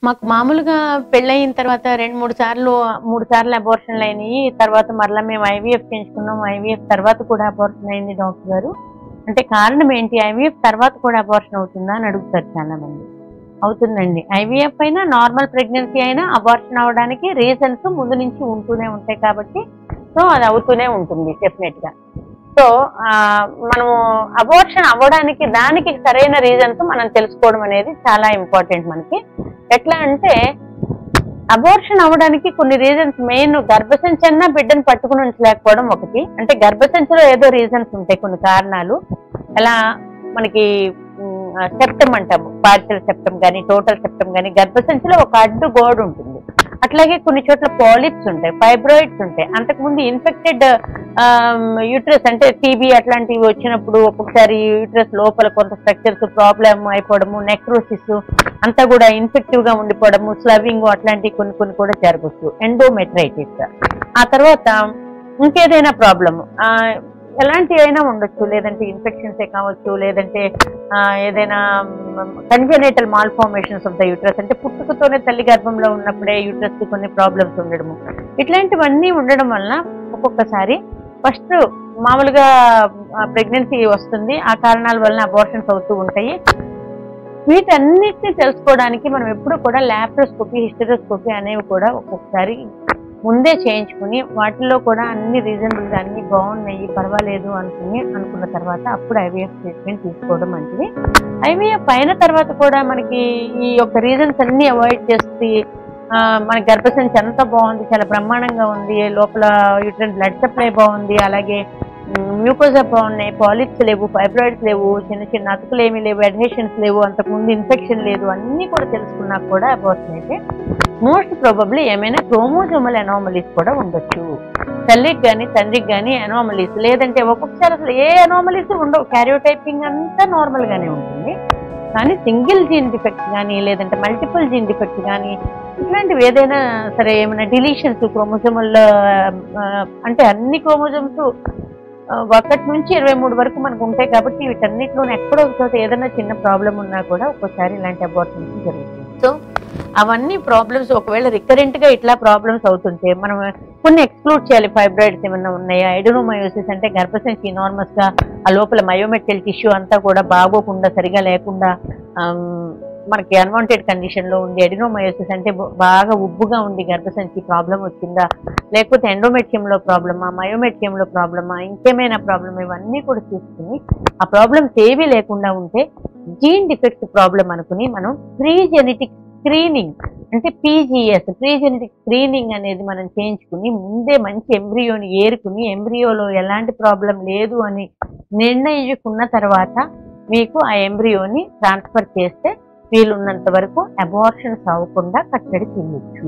మాకు మామూలుగా పెళ్ళయిన తర్వాత 3 సార్లు అబార్షన్లు అయినాయి. తర్వాత మరలా మేము ఐవీఎఫ్ చేయించుకున్నాం. ఐవీఎఫ్ తర్వాత కూడా అబార్షన్ అయింది డాక్టర్ గారు. అంటే కారణం ఏంటి? ఐవీఎఫ్ తర్వాత కూడా అబార్షన్ అవుతుందా అని అడుగుతారు చాలా మంది. అవుతుందండి. ఐవీఎఫ్ అయినా నార్మల్ ప్రెగ్నెన్సీ అయినా అబార్షన్ అవ్వడానికి రీజన్స్ ముందు నుంచి ఉంటూనే ఉంటాయి కాబట్టి సో అది అవుతూనే ఉంటుంది డెఫినెట్ గా. సో మనము అబార్షన్ అవ్వడానికి దానికి సరైన రీజన్స్ మనం తెలుసుకోవడం అనేది చాలా ఇంపార్టెంట్ మనకి. ఎట్లా అంటే అబార్షన్ అవ్వడానికి కొన్ని రీజన్స్, మెయిన్ గర్భసంచి అన్నా బిడ్డను పట్టుకుని ఉంచలేకపోవడం ఒకటి. అంటే గర్భసంచిలో ఏదో రీజన్స్ ఉంటాయి, కొన్ని కారణాలు. ఎలా మనకి సెప్టమ్ అంటాము, పార్షియల్ సెప్టమ్ కానీ టోటల్ సెప్టమ్ కానీ, గర్భసంచిలో ఒక అడ్డు గోడ ఉంటుంది. అట్లాగే కొన్ని చోట్ల పాలిప్స్ ఉంటాయి, ఫైబ్రాయిడ్స్ ఉంటాయి. అంతకుముందు ఇన్ఫెక్టెడ్ యూట్రస్ అంటే టీబీ అట్లాంటివి వచ్చినప్పుడు ఒక్కొక్కసారి యూట్రస్ లోపల కొంత స్ట్రక్చర్స్ ప్రాబ్లమ్ అయిపోవడము, నెక్రోసిస్ అంతా కూడా ఇన్ఫెక్టివ్ గా ఉండిపోవడము, స్లవింగ్ అట్లాంటివి కొన్ని కూడా జరగచ్చు. ఎండోమెట్రైటిస్, ఆ తర్వాత ఇంకేదైనా ప్రాబ్లమ్ ఎలాంటి అయినా ఉండొచ్చు, లేదంటే ఇన్ఫెక్షన్సే కావచ్చు, లేదంటే ఏదైనా congenital malformations of the uterus అంటే పుట్టుకతోనే తల్లి గర్భంలో ఉన్నప్పుడే యూట్రస్ కి కొన్ని ప్రాబ్లమ్స్ ఉండడము, ఇట్లాంటివన్నీ ఉండడం వలన ఒక్కొక్కసారి ఫస్ట్ మామూలుగా ప్రెగ్నెన్సీ వస్తుంది, ఆ కారణాల వలన అబార్షన్స్ అవుతూ ఉంటాయి. వీటన్నిటిని తెలుసుకోవడానికి మనం ఎప్పుడు కూడా లాప్రోస్కోపీ, హిస్టరోస్కోపీ అనేవి కూడా ఒక్కొక్కసారి ముందే చేయించుకుని వాటిల్లో కూడా అన్ని రీజనబుల్ గా అన్ని బాగున్నాయి, పర్వాలేదు అనుకున్న తర్వాత అప్పుడు ఐవీఎఫ్ ట్రీట్మెంట్ తీసుకోవడం మంచిది. ఐవీఎఫ్ అయిన తర్వాత కూడా మనకి ఈ యొక్క రీజన్స్ అన్ని అవాయిడ్ చేసి మన గర్భసంచి అంతా బాగుంది, చాలా బ్రహ్మాండంగా ఉంది, లోపల యూట్రైన్ బ్లడ్ సప్లై బాగుంది, అలాగే మ్యూకోజా బాగున్నాయి, పాలిప్స్ లేవు, ఫైబ్రాయిడ్స్ లేవు, చిన్న అతుకులు ఏమీ లేవు, అడ్హెషన్స్ లేవు, అంతకుముందు ఇన్ఫెక్షన్ లేదు, అన్ని కూడా తెలుసుకున్నా కూడా అబార్షన్ అయితే మోస్ట్ ప్రాబబ్లీ ఏమైనా క్రోమోజోమల్ అనామలీస్ కూడా ఉండొచ్చు. తల్లికి కానీ తండ్రికి కానీ అనామలీస్, లేదంటే ఒక్కొక్కసారి అసలు ఏ అనామలీస్ ఉండవు, క్యారియోటైపింగ్ అంతా నార్మల్ గానే ఉంటుంది. కానీ సింగిల్ జీన్ డిఫెక్ట్ కానీ లేదంటే మల్టిపుల్ జీన్ డిఫెక్ట్ కానీ ఇట్లాంటివి ఏదైనా సరే, ఏమైనా డిలీషన్స్ క్రోమోజోమల్ అంటే అన్ని క్రోమోజోమ్స్ 1 నుంచి 23 వరకు మనకు ఉంటాయి కాబట్టి వీటన్నిటిలోనే ఎక్కడో ఒక చోట ఏదైనా చిన్న ప్రాబ్లం ఉన్నా కూడా ఒక్కోసారి ఇలాంటి అబార్షన్స్ జరుగుతుంది. సో అవన్నీ ప్రాబ్లమ్స్ ఒకవేళ రికరెంట్ గా ఇట్లా ప్రాబ్లమ్స్ అవుతుంటే మనం కొన్ని ఎక్స్క్లూడ్ చేయాలి. ఫైబ్రాయిడ్స్ ఏమైనా ఉన్నాయా, ఎడెనోమయోసిస్ అంటే గర్భసంచి ఎనార్మస్ గా ఆ లోపల మయోమెట్రియల్ టిష్యూ అంతా కూడా బాగోకుండా సరిగా లేకుండా మనకి అన్వాంటెడ్ కండిషన్ లో ఉంది, ఎడెనోమయోసిస్ అంటే బాగా ఉబ్బుగా ఉండి గర్భసంచి ప్రాబ్లం వచ్చిందా, లేకపోతే ఎండోమెట్రియంలో ప్రాబ్లమా, మయోమెట్రియంలో ప్రాబ్లమా, ఇంకేమైనా ప్రాబ్లమ్, ఇవన్నీ కూడా చూసుకుని ఆ ప్రాబ్లమ్స్ ఏవీ లేకుండా ఉంటే జీన్ డిఫెక్ట్ ప్రాబ్లం అనుకుని మనం ప్రీ జెనెటిక్ స్క్రీనింగ్ అంటే పీజీఎస్, ప్రీ జెనెటిక్ స్క్రీనింగ్ అనేది మనం చేయించుకుని ముందే మంచి ఎంబ్రియోని ఏరుకుని ఎంబ్రియోలో ఎలాంటి ప్రాబ్లం లేదు అని నిర్ణయించుకున్న తర్వాత మీకు ఆ ఎంబ్రియోని ట్రాన్స్ఫర్ చేస్తే వీలున్నంత వరకు అబార్షన్స్ అవ్వకుండా కట్టడి చేయొచ్చు.